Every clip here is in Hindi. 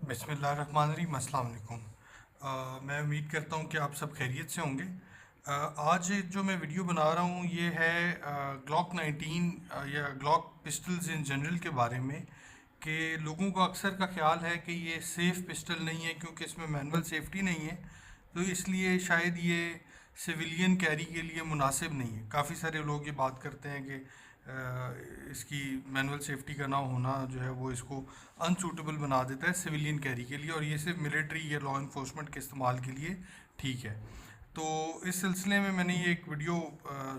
बिस्मिल्लाहिर्रहमानिर्रहीम, अस्सलाम वालेकुम। मैं उम्मीद करता हूँ कि आप सब खैरियत से होंगे। आज जो मैं वीडियो बना रहा हूँ ये है ग्लॉक 19 या ग्लॉक पिस्टल्स इन जनरल के बारे में। कि लोगों को अक्सर का ख्याल है कि ये सेफ़ पिस्टल नहीं है क्योंकि इसमें मैनुअल सेफ्टी नहीं है, तो इसलिए शायद ये सिविलियन कैरी के लिए मुनासिब नहीं है। काफ़ी सारे लोग ये बात करते हैं कि इसकी मैनुअल सेफ्टी का ना होना जो है वो इसको अनसूटेबल बना देता है सिविलियन कैरी के लिए, और ये सिर्फ मिलिट्री या लॉ इन्फोर्समेंट के इस्तेमाल के लिए ठीक है। तो इस सिलसिले में मैंने ये एक वीडियो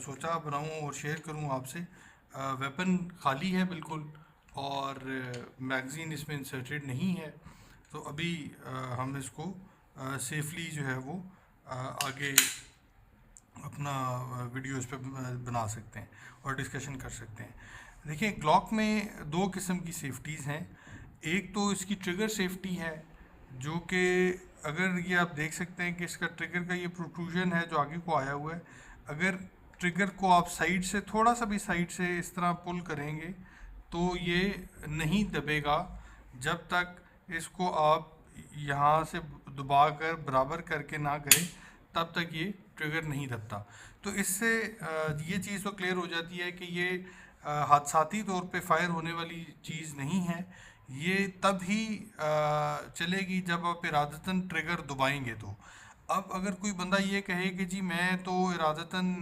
सोचा बनाऊं और शेयर करूं आपसे। वेपन खाली है बिल्कुल, और मैगज़ीन इसमें इंसर्टेड नहीं है। तो अभी हम इसको सेफली जो है वो आगे अपना वीडियोस पे बना सकते हैं और डिस्कशन कर सकते हैं। देखिए, ग्लॉक में दो किस्म की सेफ्टीज़ हैं। एक तो इसकी ट्रिगर सेफ्टी है, जो कि अगर ये आप देख सकते हैं कि इसका ट्रिगर का ये प्रोट्रूजन है जो आगे को आया हुआ है। अगर ट्रिगर को आप साइड से थोड़ा सा भी साइड से इस तरह पुल करेंगे तो ये नहीं दबेगा जब तक इसको आप यहाँ से दबा कर बराबर करके ना करें, तब तक ये ट्रिगर नहीं दबता। तो इससे ये चीज़ तो क्लियर हो जाती है कि ये हादसाती तौर पे फायर होने वाली चीज़ नहीं है। ये तब ही चलेगी जब आप इरादतन ट्रिगर दबाएंगे। तो अब अगर कोई बंदा ये कहे कि जी मैं तो इरादतन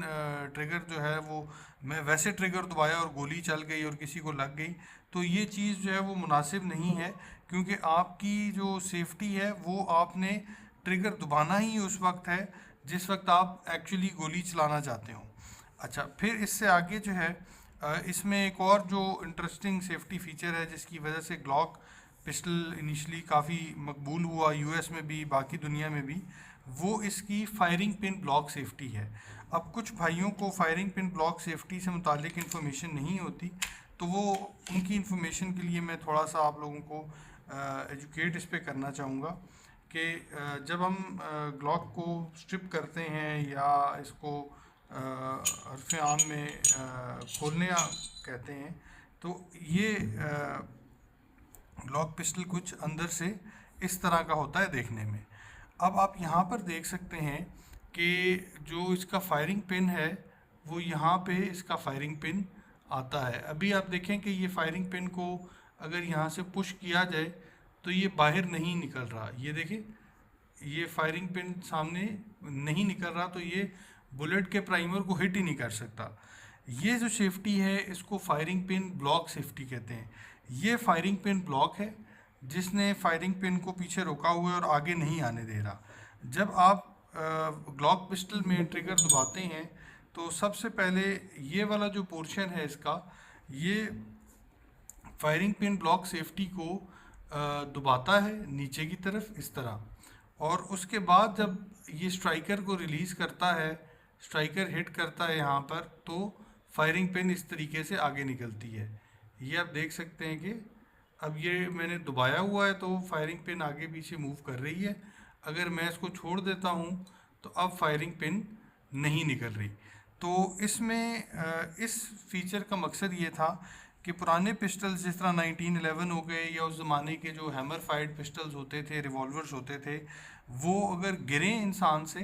ट्रिगर जो है वो मैं वैसे ट्रिगर दबाया और गोली चल गई और किसी को लग गई, तो ये चीज़ जो है वो मुनासिब नहीं है। क्योंकि आपकी जो सेफ्टी है वो आपने ट्रिगर दबाना ही उस वक्त है जिस वक्त आप एक्चुअली गोली चलाना चाहते हो। अच्छा, फिर इससे आगे जो है इसमें एक और जो इंटरेस्टिंग सेफ्टी फीचर है जिसकी वजह से ग्लॉक पिस्टल इनिशली काफ़ी मकबूल हुआ यूएस में भी बाकी दुनिया में भी, वो इसकी फायरिंग पिन ब्लॉक सेफ्टी है। अब कुछ भाइयों को फायरिंग पिन ब्लॉक सेफ्टी से मुतालिक इन्फॉर्मेशन नहीं होती, तो वो उनकी इन्फॉर्मेशन के लिए मैं थोड़ा सा आप लोगों को एजुकेट इस पे करना चाहूँगा कि जब हम ग्लॉक को स्ट्रिप करते हैं या इसको हरफ आम में खोलने कहते हैं, तो ये ग्लॉक पिस्टल कुछ अंदर से इस तरह का होता है देखने में। अब आप यहाँ पर देख सकते हैं कि जो इसका फायरिंग पिन है वो यहाँ पे इसका फायरिंग पिन आता है। अभी आप देखें कि ये फायरिंग पिन को अगर यहाँ से पुश किया जाए तो ये बाहर नहीं निकल रहा। ये देखिए, ये फायरिंग पिन सामने नहीं निकल रहा, तो ये बुलेट के प्राइमर को हिट ही नहीं कर सकता। ये जो सेफ्टी है इसको फायरिंग पिन ब्लॉक सेफ्टी कहते हैं। ये फायरिंग पिन ब्लॉक है जिसने फायरिंग पिन को पीछे रोका हुआ है और आगे नहीं आने दे रहा। जब आप ग्लॉक पिस्टल में ट्रिगर दबाते हैं तो सबसे पहले ये वाला जो पोर्शन है इसका, ये फायरिंग पिन ब्लॉक सेफ्टी को दबाता है नीचे की तरफ इस तरह, और उसके बाद जब ये स्ट्राइकर को रिलीज़ करता है, स्ट्राइकर हिट करता है यहाँ पर, तो फायरिंग पिन इस तरीके से आगे निकलती है। ये आप देख सकते हैं कि अब ये मैंने दबाया हुआ है तो फायरिंग पिन आगे पीछे मूव कर रही है। अगर मैं इसको छोड़ देता हूँ तो अब फायरिंग पिन नहीं निकल रही। तो इसमें इस फीचर का मकसद ये था कि पुराने पिस्टल्स जिस तरह 1911 हो गए या उस ज़माने के जो हैमर फाइड पिस्टल्स होते थे, रिवॉल्वर्स होते थे, वो अगर गिरे इंसान से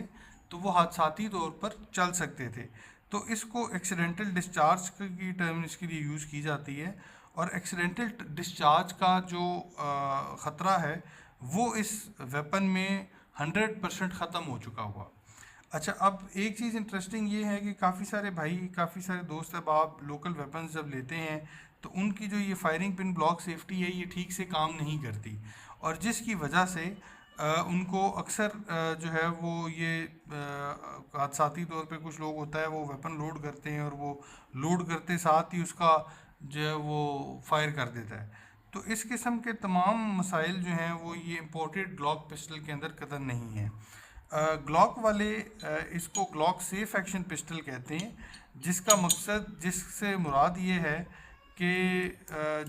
तो वो हादसाती तौर पर चल सकते थे। तो इसको एक्सीडेंटल डिस्चार्ज की टर्म इसके लिए यूज़ की जाती है, और एक्सीडेंटल डिस्चार्ज का जो ख़तरा है वो इस वेपन में 100% ख़त्म हो चुका हुआ। अच्छा, अब एक चीज़ इंटरेस्टिंग ये है कि काफ़ी सारे भाई, काफ़ी सारे दोस्त अब आप लोकल वेपन्स जब लेते हैं तो उनकी जो ये फायरिंग पिन ब्लॉक सेफ्टी है ये ठीक से काम नहीं करती, और जिसकी वजह से उनको अक्सर जो है वो ये हादसाती तौर पे कुछ लोग होता है वो वेपन लोड करते हैं और वो लोड करते साथ ही उसका जो है वो फायर कर देता है। तो इस किस्म के तमाम मसाइल जो हैं वो ये इम्पोर्टेड ग्लॉक पिस्टल के अंदर कदर नहीं है। ग्लॉक वाले इसको ग्लॉक सेफ एक्शन पिस्टल कहते हैं, जिसका मकसद, जिससे मुराद ये है कि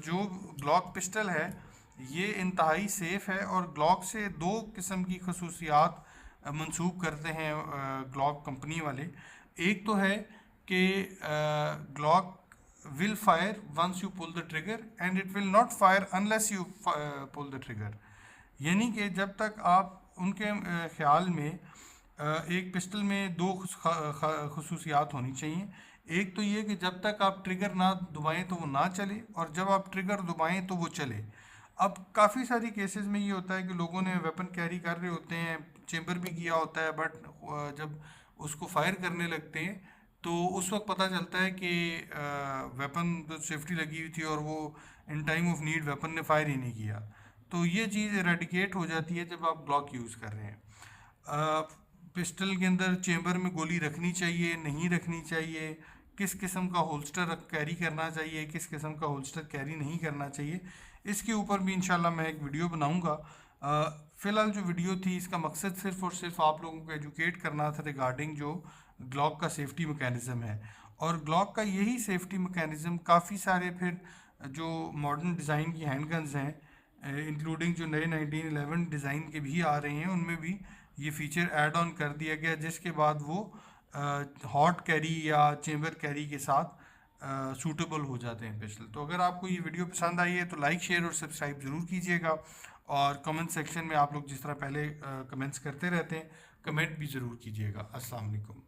जो ग्लॉक पिस्टल है ये इंतहाई सेफ़ है, और ग्लॉक से दो किस्म की खसूसियात मंसूब करते हैं ग्लॉक कंपनी वाले। एक तो है कि Glock will fire once you pull the trigger and it will not fire unless you pull the trigger। यानी कि जब तक आप उनके ख्याल में एक पिस्टल में दो खसूसियात होनी चाहिए। एक तो ये कि जब तक आप ट्रिगर ना दबाएं तो वो ना चले, और जब आप ट्रिगर दबाएं तो वो चले। अब काफ़ी सारी केसेस में ये होता है कि लोगों ने वेपन कैरी कर रहे होते हैं, चेंबर भी किया होता है, बट जब उसको फायर करने लगते हैं तो उस वक्त पता चलता है कि वेपन तो सेफ्टी लगी हुई थी और वो in time of need weapon ने फायर ही नहीं किया। तो ये चीज़ एरेडिकेट हो जाती है जब आप ग्लॉक यूज़ कर रहे हैं। पिस्टल के अंदर चेंबर में गोली रखनी चाहिए, नहीं रखनी चाहिए, किस किस्म का होल्स्टर कैरी करना चाहिए, किस किस्म का होल्स्टर कैरी नहीं करना चाहिए, इसके ऊपर भी इंशाल्लाह मैं एक वीडियो बनाऊंगा। फ़िलहाल जो वीडियो थी इसका मकसद सिर्फ़ और सिर्फ आप लोगों को एजुकेट करना था रिगार्डिंग जो ग्लॉक का सेफ्टी मैकेनिज़्म है। और ग्लॉक का यही सेफ्टी मैकेनिज़्म काफ़ी सारे फिर जो मॉडर्न डिज़ाइन की हैंडगन्स हैं, इंक्लूडिंग जो नए 1911 डिज़ाइन के भी आ रहे हैं, उनमें भी ये फ़ीचर ऐड ऑन कर दिया गया, जिसके बाद वो हॉट कैरी या चेंबर कैरी के साथ सूटेबल हो जाते हैं पिस्टल। तो अगर आपको ये वीडियो पसंद आई है तो लाइक शेयर और सब्सक्राइब ज़रूर कीजिएगा, और कमेंट सेक्शन में आप लोग जिस तरह पहले कमेंट्स करते रहते हैं, कमेंट भी ज़रूर कीजिएगा। अस्सलाम वालेकुम।